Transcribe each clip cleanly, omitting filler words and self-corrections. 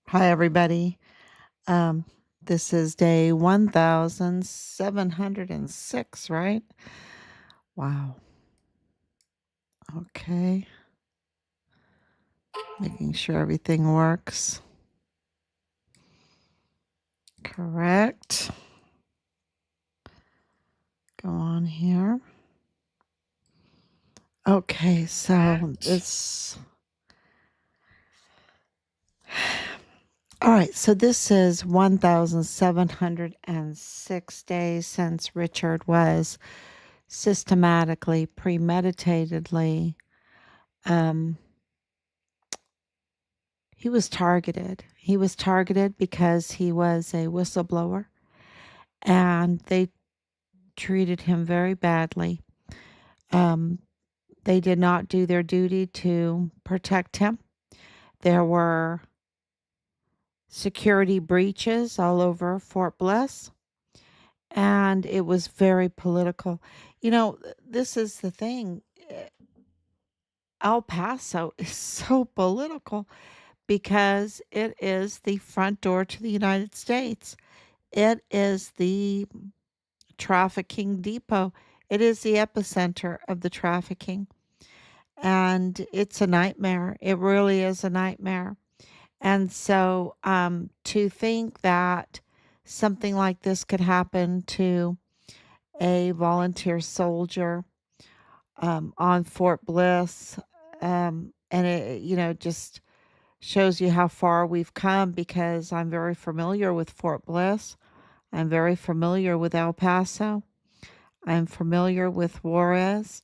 Hi, everybody. Um, this is day 1706, right? Wow. Okay. Making sure everything works. Correct. Go on here. Okay, so this. All right, so this is 1706 days since Richard was systematically, premeditatedly, um, he was targeted. He was targeted because he was a whistleblower and they treated him very badly. Um, they did not do their duty to protect him. There were security breaches all over Fort Bliss, and it was very political. This is the thing. El Paso is so political because it is the front door to the United States. It is the trafficking depot. It is the epicenter of the trafficking. And it's a nightmare. It really is a nightmare. And so to think that something like this could happen to a volunteer soldier on Fort Bliss, and it just shows you how far we've come because I'm very familiar with Fort Bliss. I'm very familiar with El Paso. I'm familiar with Juarez.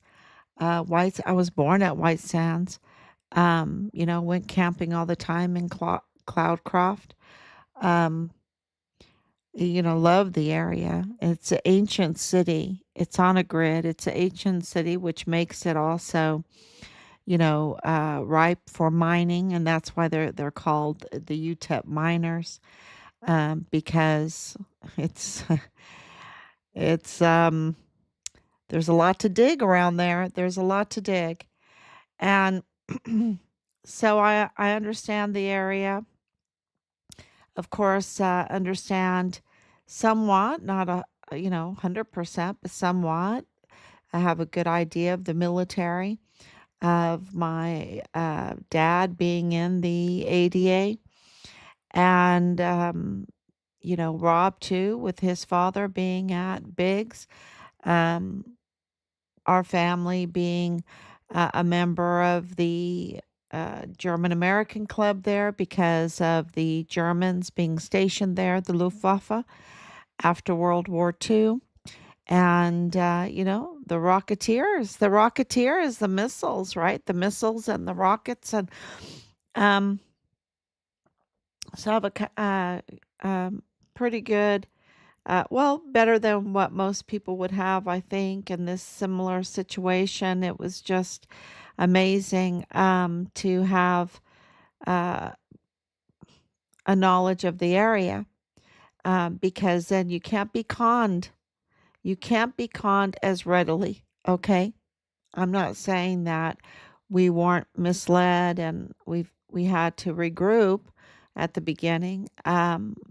I was born at White Sands. Went camping all the time in Cloudcroft. Um, love the area. It's an ancient city. It's on a grid. It's an ancient city, which makes it also, ripe for mining, and that's why they're called the UTEP miners, because it's it's there's a lot to dig around there. There's a lot to dig. And so I understand the area. Of course, understand somewhat, not 100%, but somewhat. I have a good idea of the military, of my dad being in the ADA, and Rob too, with his father being at Biggs. Um, our family being a member of the German American Club there because of the Germans being stationed there, the Luftwaffe, after World War II. And, the Rocketeers, the missiles, right? The missiles and the rockets. And um, so I have pretty good, well, better than what most people would have, I think, in this similar situation. It was just amazing to have uh, a knowledge of the area, because then you can't be conned. You can't be conned as readily, okay? I'm not saying that we weren't misled and we had to regroup at the beginning.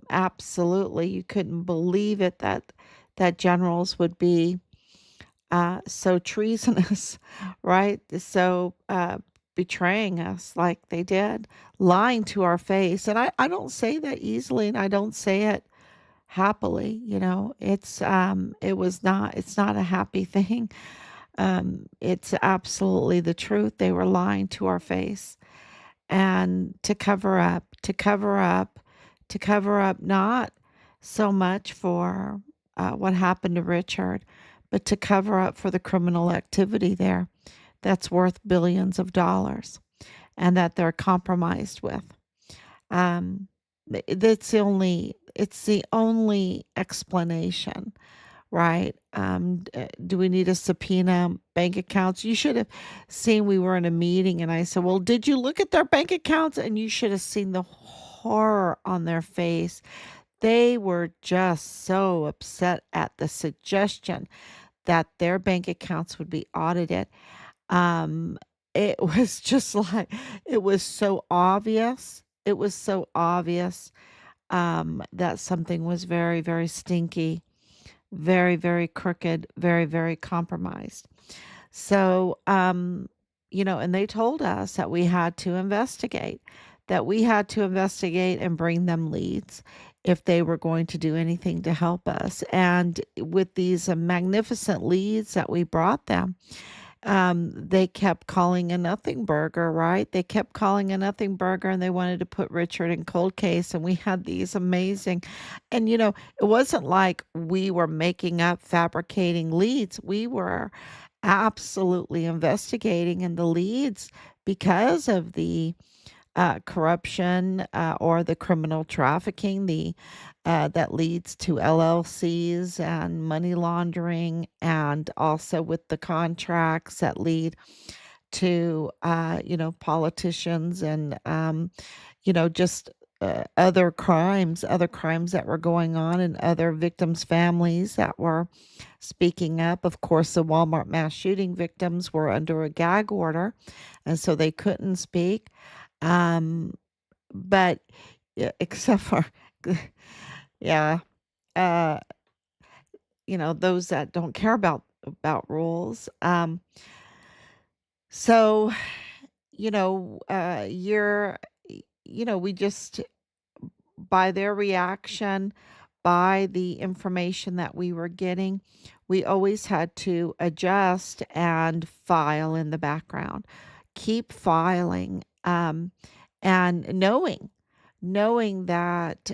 Absolutely, you couldn't believe it that generals would be so treasonous, right? So betraying us like they did, lying to our face. And I don't say that easily, and I don't say it happily. It's not a happy thing. It's absolutely the truth. They were lying to our face, and to cover up, not so much for what happened to Richard, but to cover up for the criminal activity there that's worth billions of dollars and that they're compromised with. Um, it's the only explanation, right? Do we need a subpoena bank accounts? You should have seen, we were in a meeting and I said, well, did you look at their bank accounts? And you should have seen the horror on their face. They were just so upset at the suggestion that their bank accounts would be audited. Um, it was just like, it was so obvious. it was so obvious that something was very, very stinky, very, very crooked, very, very compromised. So, and they told us that we had to investigate and bring them leads if they were going to do anything to help us. And with these magnificent leads that we brought them, they kept calling a nothing burger, right? They kept calling a nothing burger and they wanted to put Richard in cold case. And we had these amazing, and it wasn't like we were making up, fabricating leads. We were absolutely investigating in the leads because of the corruption or the criminal trafficking the that leads to LLCs and money laundering, and also with the contracts that lead to politicians and just other crimes that were going on, and other victims' families that were speaking up. Of course, the Walmart mass shooting victims were under a gag order, and so they couldn't speak. Um, but yeah, except for, yeah, uh, those that don't care about rules. So, we just, by their reaction, by the information that we were getting, we always had to adjust and file in the background, keep filing, and knowing that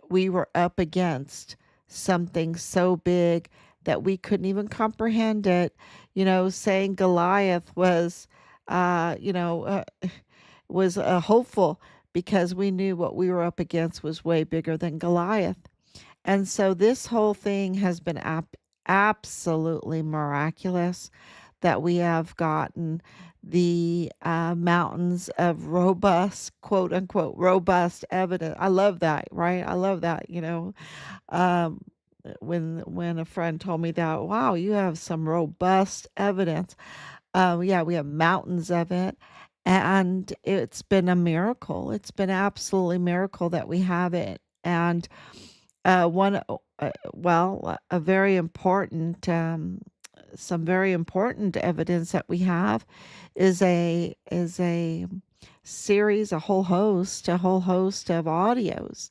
we were up against something so big that we couldn't even comprehend it. Saying Goliath was hopeful, because we knew what we were up against was way bigger than Goliath. And so this whole thing has been absolutely miraculous, that we have gotten the mountains of robust, quote unquote, robust evidence. I love that, right? I love that, um, when a friend told me that, wow, you have some robust evidence. Yeah, we have mountains of it. And it's been a miracle. It's been absolutely miracle that we have it. And a very important, some very important evidence that we have is a series, a whole host of audios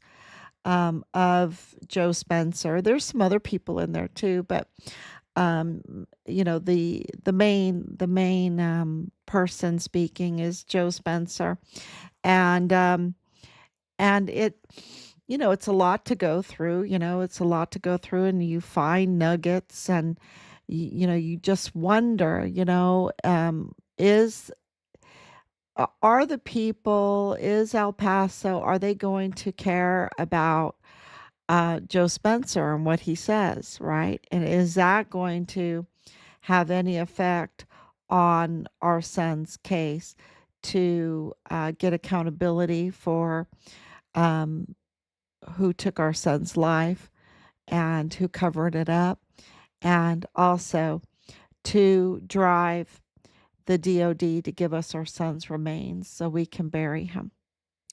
of Joe Spencer. There's some other people in there too, but the main person speaking is Joe Spencer, and it's a lot to go through. It's a lot to go through, and you find nuggets, and you just wonder, are the people, is El Paso, are they going to care about Joe Spencer and what he says, right? And is that going to have any effect on our son's case to get accountability for um, who took our son's life and who covered it up, and also to drive the DOD to give us our son's remains so we can bury him,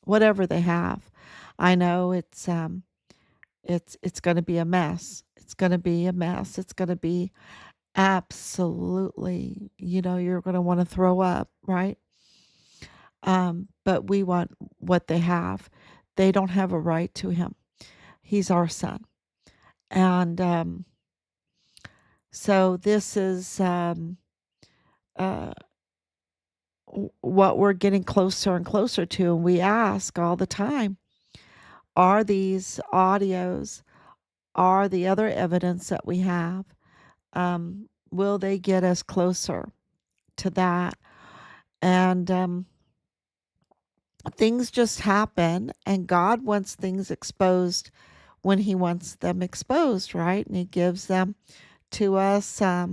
whatever they have. I know it's going to be a mess. It's going to be a mess. It's going to be absolutely, you're going to want to throw up, right? But we want what they have. They don't have a right to him. He's our son. And so this is uh, what we're getting closer and closer to. And we ask all the time, are these audios, are the other evidence that we have, will they get us closer to that? And things just happen, and God wants things exposed when He wants them exposed, right? And He gives them to us, uh,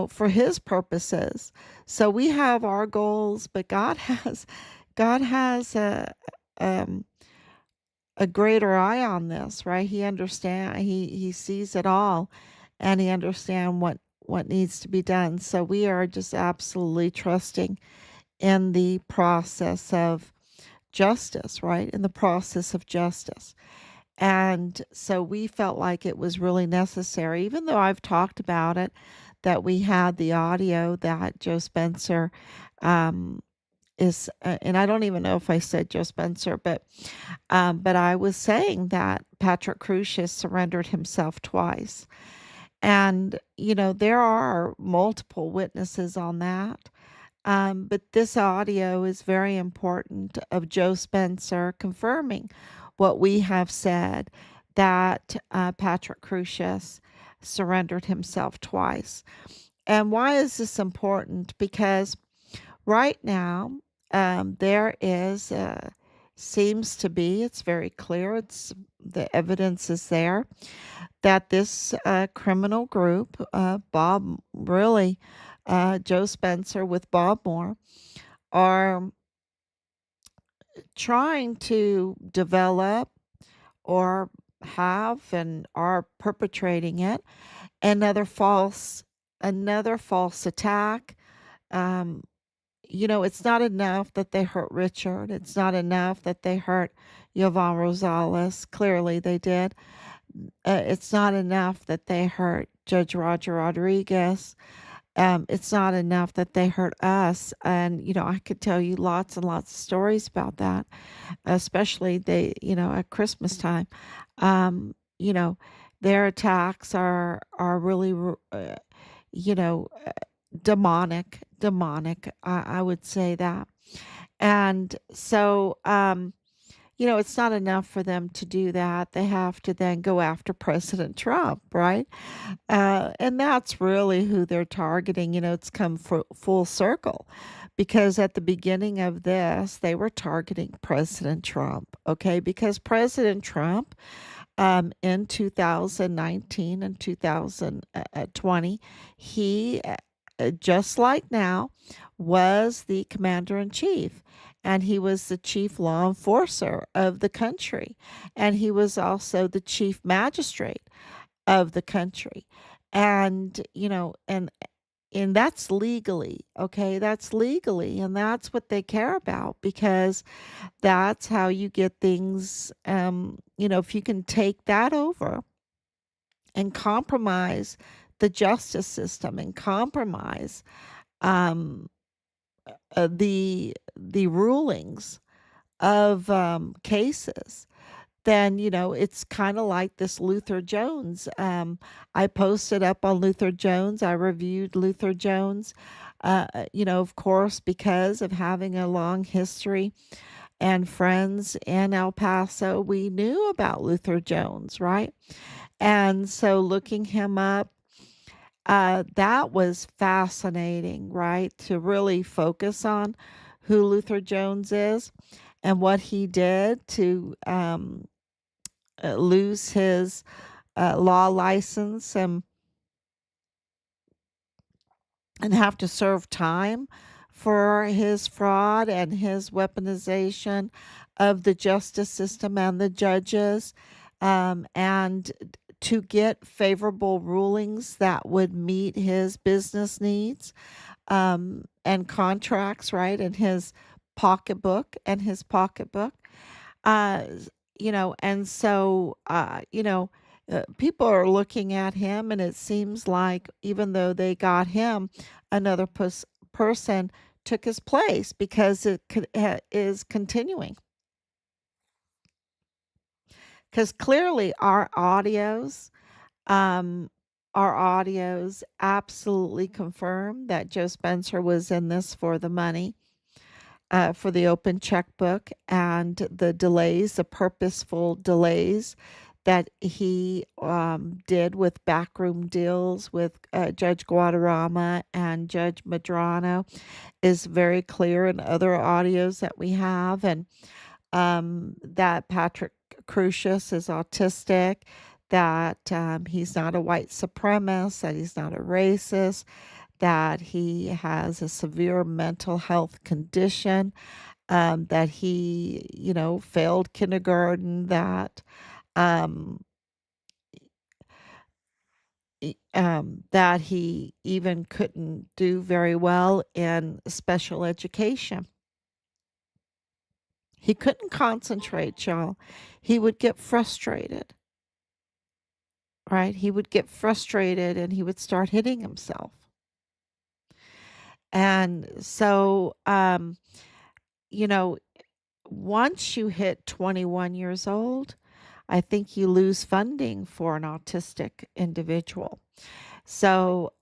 for His purposes. So we have our goals, but God has um, a greater eye on this, right? He sees it all, and He understands what needs to be done. So we are just absolutely trusting in the process of justice, right? In the process of justice. And so we felt like it was really necessary, even though I've talked about it, that we had the audio that Joe Spencer um, and I don't even know if I said Joe Spencer, but I was saying that Patrick Crusius surrendered himself twice. And, there are multiple witnesses on that. But this audio is very important of Joe Spencer confirming what we have said, that Patrick Crusius surrendered himself twice. And why is this important? Because right now, there is, seems to be, it's very clear, the evidence is there, that this criminal group, Joe Spencer with Bob Moore, are trying to develop or have and are perpetrating it another false another false attack. um it's not enough that they hurt Richard. It's not enough that they hurt Yovan Rosales. Clearly they did. It's not enough that they hurt Judge Roger Rodriguez. It's not enough that they hurt us. And, I could tell you lots and lots of stories about that, especially at Christmas time. Um, you know, their attacks are really, you know, uh, demonic. I would say that. And so, it's not enough for them to do that. They have to then go after President Trump, right? And that's really who they're targeting. It's come full circle because at the beginning of this, they were targeting President Trump, okay? Because President Trump, in 2019 and 2020, he, just like now, was the commander in chief. And he was the chief law enforcer of the country. And he was also the chief magistrate of the country. And, and that's legally, okay? That's legally. And that's what they care about because that's how you get things, if you can take that over and compromise the justice system and compromise um, the rulings of cases, then it's kind of like this Luther Jones. I posted up on Luther Jones. I reviewed Luther Jones. Of course, because of having a long history and friends in El Paso, we knew about Luther Jones, right? And so looking him up, that was fascinating, right? To really focus on who Luther Jones is and what he did to lose his law license and have to serve time for his fraud and his weaponization of the justice system and the judges, and to get favorable rulings that would meet his business needs, and contracts, right, and his pocketbook. Uh, and so, people are looking at him, and it seems like even though they got him, another person took his place because is continuing. Because clearly, um, our audios absolutely confirm that Joe Spencer was in this for the money, for the open checkbook and the delays, the purposeful delays that he did with backroom deals with Judge Guadarrama and Judge Medrano is very clear in other audios that we have, and that Patrick Crusius is autistic, that he's not a white supremacist, that he's not a racist, that he has a severe mental health condition, that he, failed kindergarten, that um, that he even couldn't do very well in special education. He couldn't concentrate, y'all. He would get frustrated, right? He would get frustrated and he would start hitting himself. And so, you know, once you hit 21 years old, I think you lose funding for an autistic individual. So,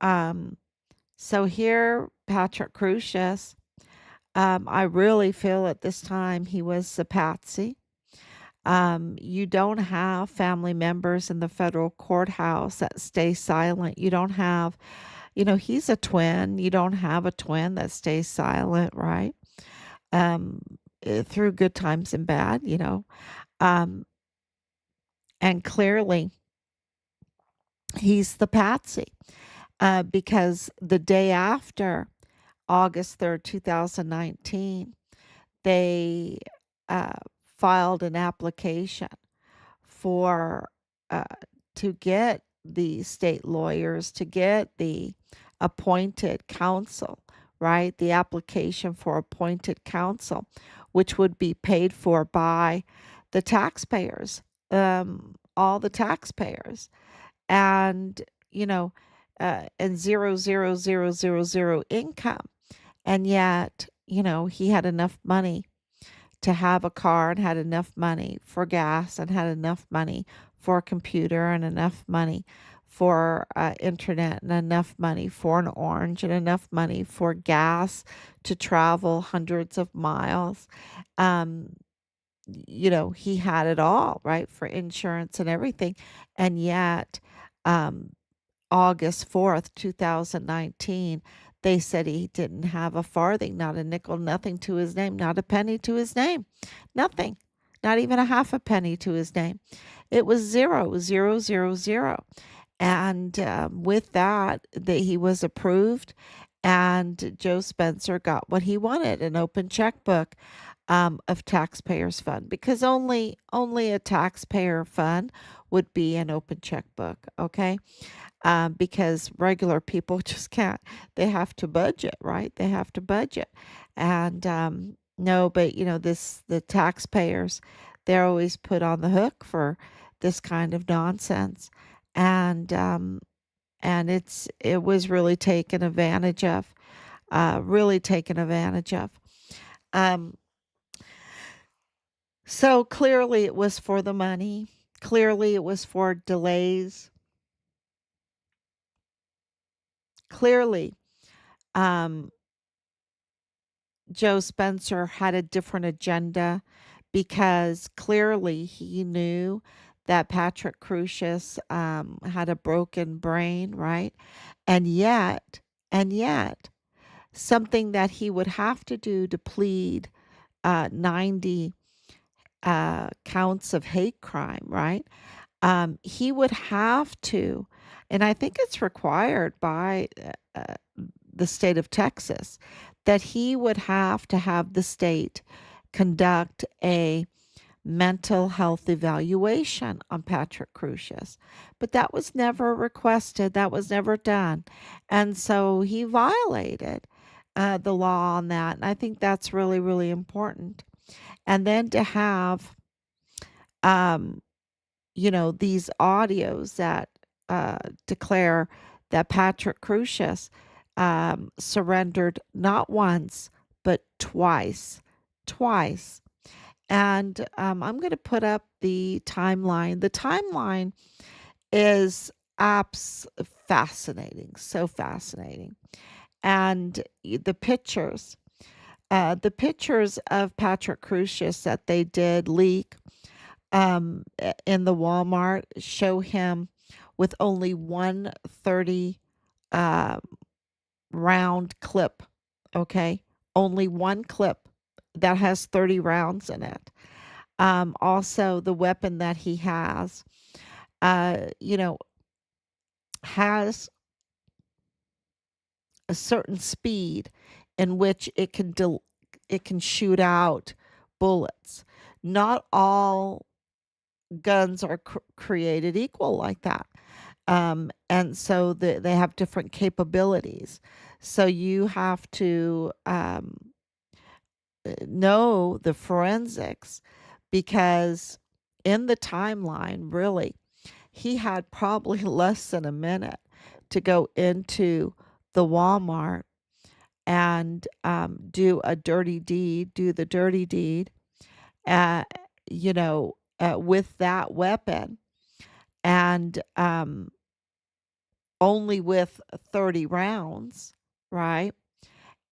so here, Patrick Crucius, I really feel at this time he was a patsy. You don't have family members in the federal courthouse that stay silent. You don't have, he's a twin. You don't have a twin that stays silent, right? Um, through good times and bad. Um, and clearly he's the patsy because the day after August 3rd, 2019, they uh, filed an application for uh, to get the state lawyers to get the appointed counsel, right? The application for appointed counsel, which would be paid for by the taxpayers, all the taxpayers, and and 0.00000 income, and yet he had enough money to have a car and had enough money for gas and had enough money for a computer and enough money for internet and enough money for an orange and enough money for gas to travel hundreds of miles. Um, he had it all, right, for insurance and everything. And yet, um, August 4th, 2019, they said he didn't have a farthing, not a nickel, nothing to his name, not a penny to his name, nothing, not even a half a penny to his name. It was 0.000. And with that, he was approved, and Joe Spencer got what he wanted, an open checkbook of taxpayers' fund, because only a taxpayer fund would be an open checkbook, okay? Because regular people just can't. They have to budget, right? They have to budget. And no, but the taxpayers, they're always put on the hook for this kind of nonsense. And it was really taken advantage of, really taken advantage of. Um, so clearly it was for the money. Clearly it was for delays. Clearly, um, Joe Spencer had a different agenda because clearly he knew that Patrick Crucius had a broken brain, right? And yet, something that he would have to do to plead 90 counts of hate crime, right? He would have to, and I think it's required by the state of Texas, that he would have to have the state conduct a mental health evaluation on Patrick Crucius. But that was never requested, that was never done. And so he violated the law on that. And I think that's really, really important. And then to have, um, these audios that declare that Patrick Crucius surrendered not once, but twice. Twice. And I'm going to put up the timeline. The timeline is fascinating, so fascinating. And the pictures of Patrick Crucius that they did leak in the Walmart show him with only one 30 uh, round clip. Okay. Only one clip that has 30 rounds in it. Also, the weapon that he has, uh, you know, has a certain speed in which it can shoot out bullets. Not all guns are created equal like that. And so they have different capabilities. So you have to know the forensics because in the timeline, really, he had probably less than a minute to go into the Walmart and do the dirty deed, uh, with that weapon and only with 30 rounds, right?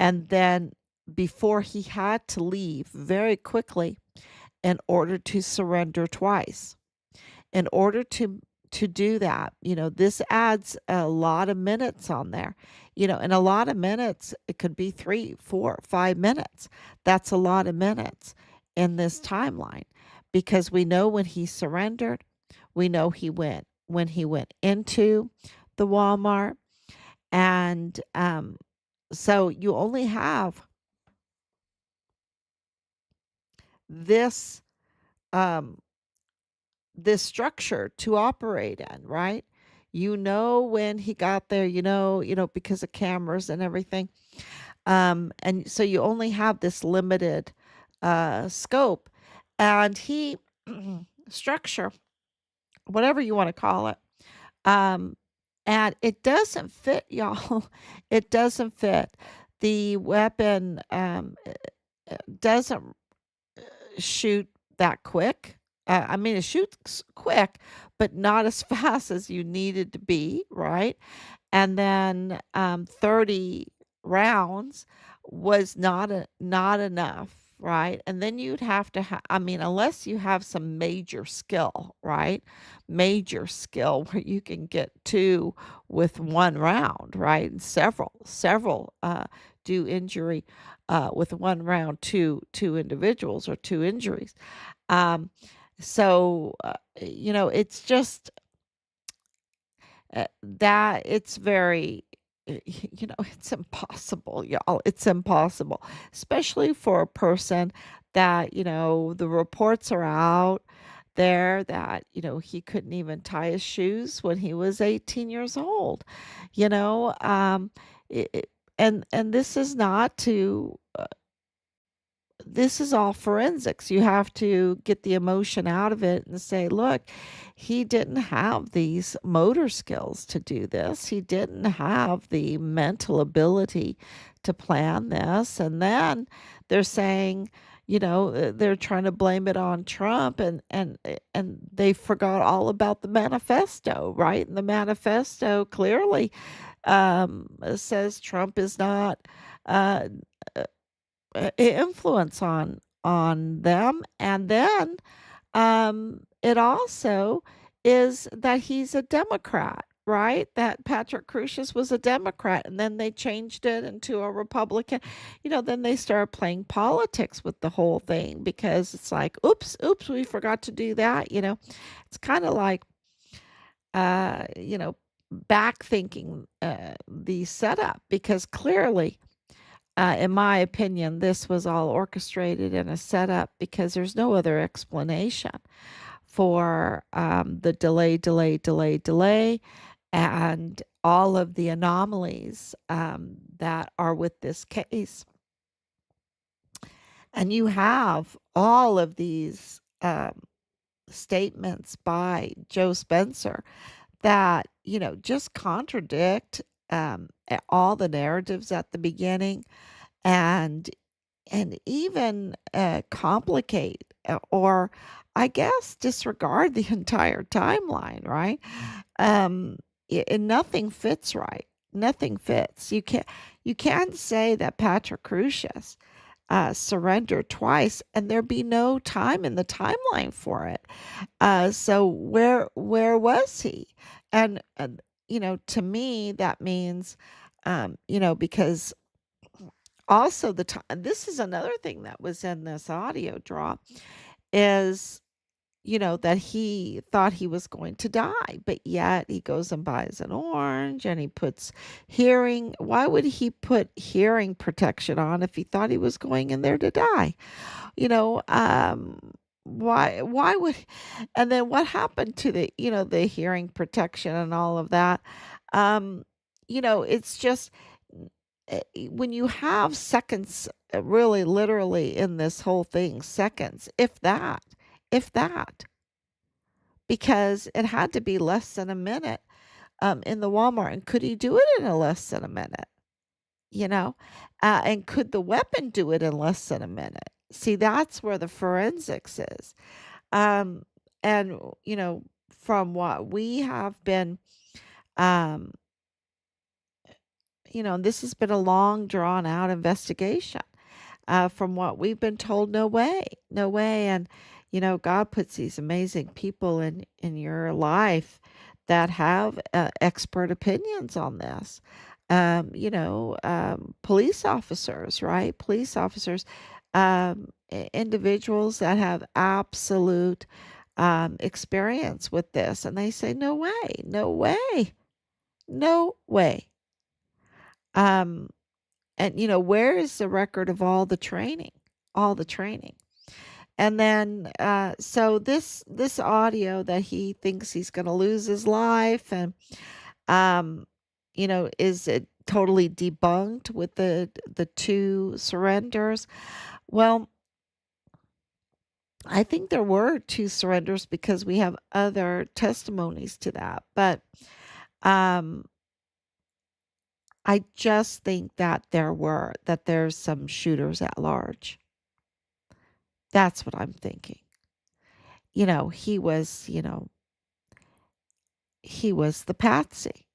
And then before he had to leave very quickly in order to surrender twice. In order to do that, this adds a lot of minutes on there. And a lot of minutes, it could be 3, 4, 5 minutes. That's a lot of minutes in this timeline because we know when he surrendered, we know he went when he went into the Walmart, and so you only have this um, this structure to operate in, right? When he got there, because of cameras and everything. And so you only have this limited scope. And he structure, whatever you want to call it. Um, and it doesn't fit, y'all. It doesn't fit. The weapon doesn't shoot that quick. I mean, it shoots quick, but not as fast as you needed to be, right? And then 30 rounds was not enough, right? And then you'd have to have, I mean, unless you have some major skill, right? Major skill where you can get two with one round, right? And several do injury with one round to two individuals or two injuries. Um, it's just that it's very, it's impossible, y'all. It's impossible, especially for a person that, the reports are out there that, he couldn't even tie his shoes when he was 18 years old, you know, it, it- and this is not to this is all forensics. You have to get the emotion out of it and say, look, he didn't have these motor skills to do this. He didn't have the mental ability to plan this. And then they're saying, they're trying to blame it on Trump and they forgot all about the manifesto, right? And the manifesto clearly says Trump is not uh, influence on them. And then it also is that he's a Democrat, right? That Patrick Crusius was a Democrat, and then they changed it into a Republican. Then they started playing politics with the whole thing because it's like, oops, we forgot to do that. It's kind of like, back thinking the setup because clearly in my opinion, this was all orchestrated and a setup because there's no other explanation for the delay, and all of the anomalies that are with this case. And you have all of these statements by Joe Spencer that, just contradict all the narratives at the beginning and even complicate or I guess disregard the entire timeline, right? Um, and nothing fits right. Nothing fits. You can't say that Patrick Crusius surrendered twice and there be no time in the timeline for it. So where was he? And to me that means because also the time, this is another thing that was in this audio drop is, that he thought he was going to die, but yet he goes and buys an orange and he puts hearing. Why would he put hearing protection on if he thought he was going in there to die? You know, um, why would, and then what happened to the, the hearing protection and all of that? Um, it's just when you have seconds, really literally in this whole thing, seconds, if that, because it had to be less than a minute in the Walmart. And could he do it in a less than a minute? You know, and could the weapon do it in less than a minute? See, that's where the forensics is. Um, and from what we have been, um, this has been a long, drawn out investigation. From what we've been told, no way, no way. And God puts these amazing people in your life that have expert opinions on this. Police officers, right? Police officers, individuals that have absolute experience with this, and they say, no way, no way, no way. Um, and where is the record of all the training? And then, so this audio that he thinks he's going to lose his life, and is it totally debunked with the two surrenders? Well, I think there were two surrenders because we have other testimonies to that, but um, I just think that there's some shooters at large. That's what I'm thinking. He was, he was the patsy.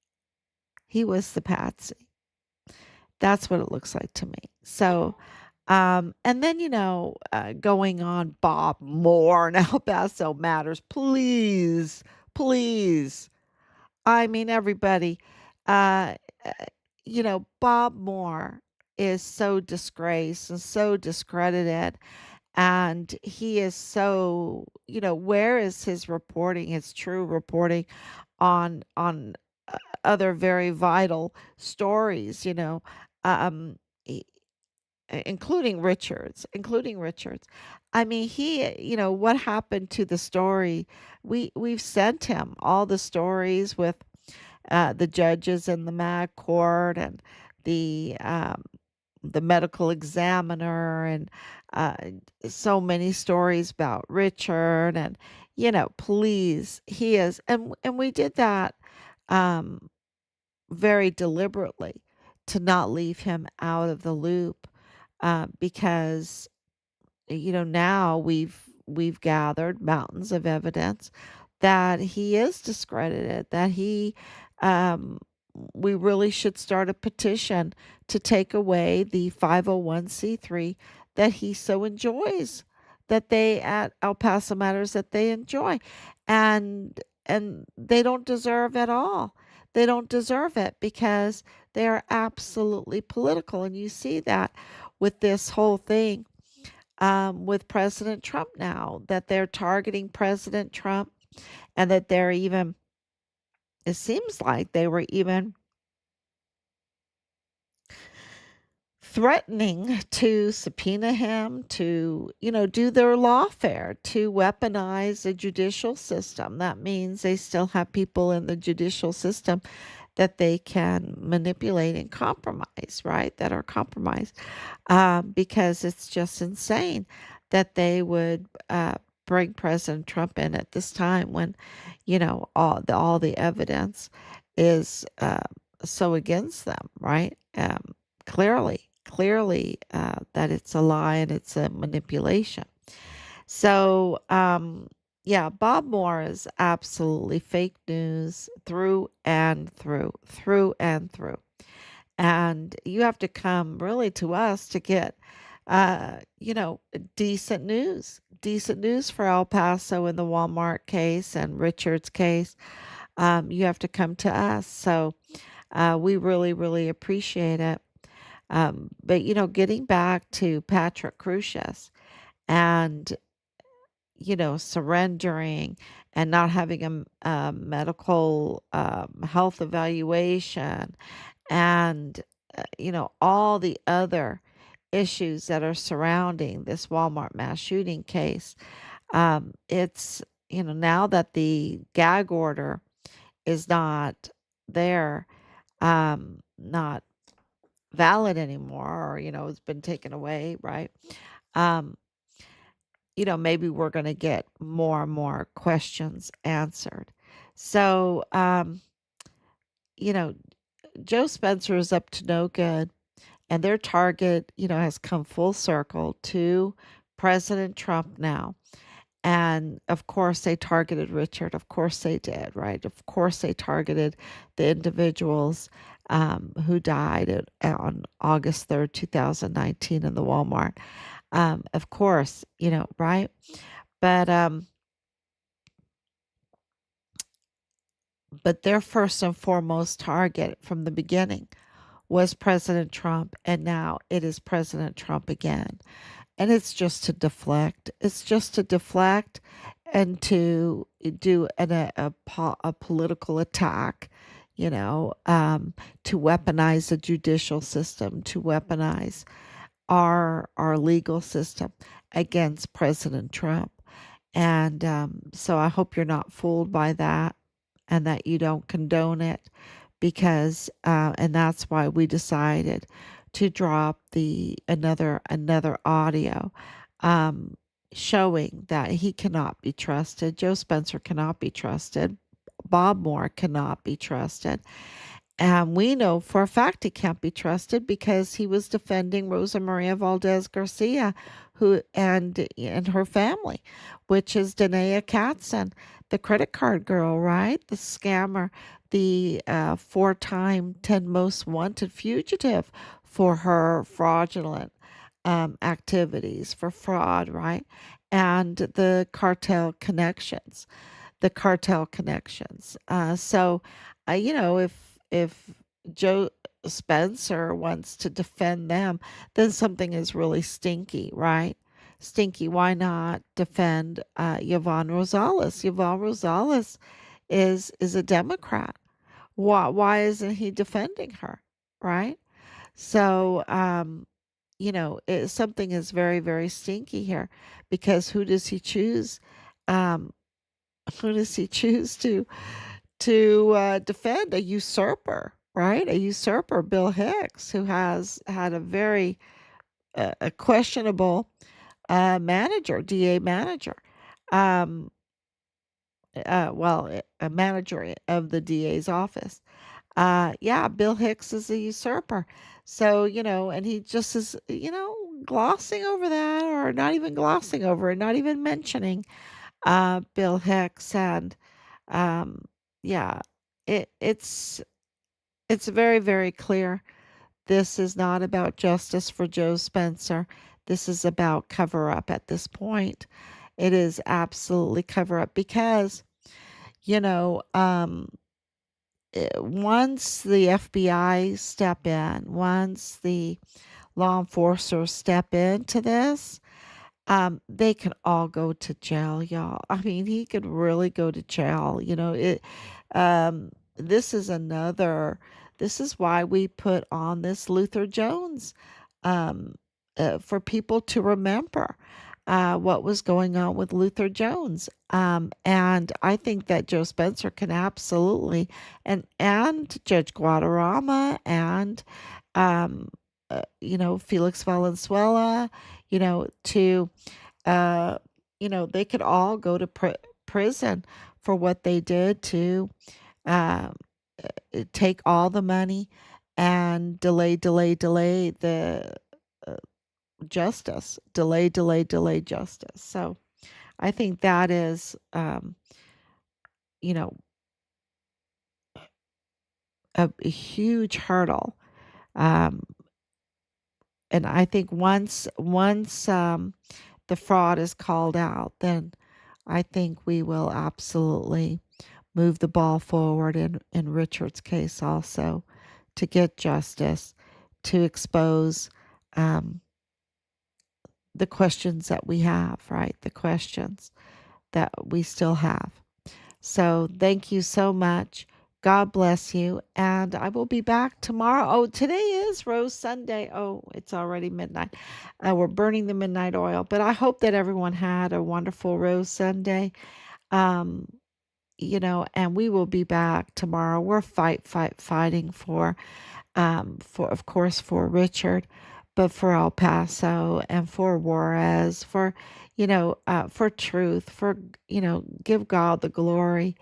He was the patsy. That's what it looks like to me. So, and then, going on Bob Moore and El Paso Matters, please, please. I mean, everybody, uh, uh, Bob Moore is so disgraced and so discredited. And he is so, where is his reporting, his true reporting on other very vital stories, um, e- including Richards. I mean, what happened to the story? We've sent him all the stories with the judges in the mag court, and the um, the medical examiner, and uh, so many stories about Richard. And please, he is, and we did that um, very deliberately to not leave him out of the loop, because now we've gathered mountains of evidence that he is discredited, that he um we really should start a petition to take away the 501c3 that he so enjoys, that they at El Paso Matters, that they enjoy. And they don't deserve at all. They don't deserve it because they are absolutely political. And you see that with this whole thing with President Trump now, that they're targeting President Trump, and that they're even, it seems like they were even threatening to subpoena him to, do their lawfare, to weaponize the judicial system. That means they still have people in the judicial system that they can manipulate and compromise, right? That are compromised, because it's just insane that they would bring President Trump in at this time when, all the evidence is so against them, right? Clearly, that it's a lie and it's a manipulation. So, yeah, Bob Moore is absolutely fake news through and through, through and through. And you have to come really to us to get, uh, you know, decent news for El Paso in the Walmart case and Richard's case. You have to come to us. So we really, really appreciate it. But, getting back to Patrick Crucius and, surrendering and not having a medical health evaluation, and all the other issues that are surrounding this Walmart mass shooting case. It's, now that the gag order is not there, not valid anymore, or, it's been taken away, right? Um, maybe we're going to get more and more questions answered. So, you know, Joe Spencer is up to no good, and their target, has come full circle to President Trump now. And of course, they targeted Richard. Of course, they did, right? Of course, they targeted the individuals who died on August 3rd, 2019, in the Walmart. Of course, right? But their first and foremost target from the beginning was President Trump, and now it is President Trump again. And it's just to deflect. It's just to deflect and to do a political attack, to weaponize the judicial system, to weaponize our legal system against President Trump. And so I hope you're not fooled by that and that you don't condone it, because and that's why we decided to drop the another audio um, showing that he cannot be trusted. Joe Spencer cannot be trusted. Bob Moore cannot be trusted. And we know for a fact he can't be trusted because he was defending Rosa Maria Valdez Garcia, who and her family, which is Danae Katzen, the credit card girl, right? The scammer, the four-time 10 most wanted fugitive for her fraudulent activities, for fraud, right? And the cartel connections. If Joe Spencer wants to defend them, then something is really stinky, right? Stinky. Why not defend Yvonne Rosales? Yvonne Rosales is a Democrat. Why isn't he defending her, right? So something is very, very stinky here, because who does he choose? Um, who does he choose to defend? A usurper, right? A usurper, Bill Hicks, who has had a very a questionable manager, DA manager. Um, a manager of the DA's office. Yeah, Bill Hicks is a usurper. So, and he just is, glossing over that, or not even glossing over it, not even mentioning Bill Hicks. And um, yeah, it's very, very clear. This is not about justice for Joe Spencer. This is about cover up at this point. It is absolutely cover up because, you know, um, once the FBI step in, once the law enforcers step into this, they can all go to jail, y'all. I mean, he could really go to jail. This is another, this is why we put on this Luther Jones, um, for people to remember what was going on with Luther Jones. And I think that Joe Spencer can absolutely, and Judge Guadarrama, and um, Felix Valenzuela, to uh, they could all go to prison for what they did to um, take all the money and delay the uh, justice, delay justice. So I think that is, you know, a huge hurdle. Um, and I think once the fraud is called out, then I think we will absolutely move the ball forward in Richard's case also, to get justice, to expose um, the questions that we have, right? The questions that we still have. So thank you so much. God bless you. And I will be back tomorrow. Oh, today is Rose Sunday. Oh, it's already midnight. We're burning the midnight oil. But I hope that everyone had a wonderful Rose Sunday. Um, and we will be back tomorrow. We're fighting for, of course, for Richard, but for El Paso and for Juarez, for truth, give God the glory.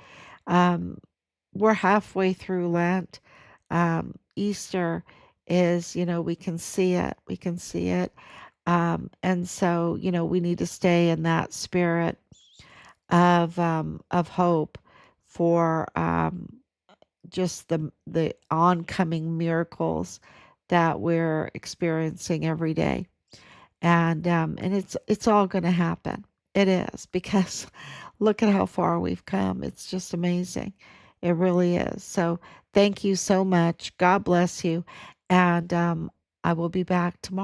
Um, we're halfway through Lent. Easter is, we can see it. We can see it. And so, we need to stay in that spirit of hope for just the oncoming miracles that we're experiencing every day. And it's all going to happen. It is, because look at how far we've come. It's just amazing. It really is. So thank you so much. God bless you. And I will be back tomorrow.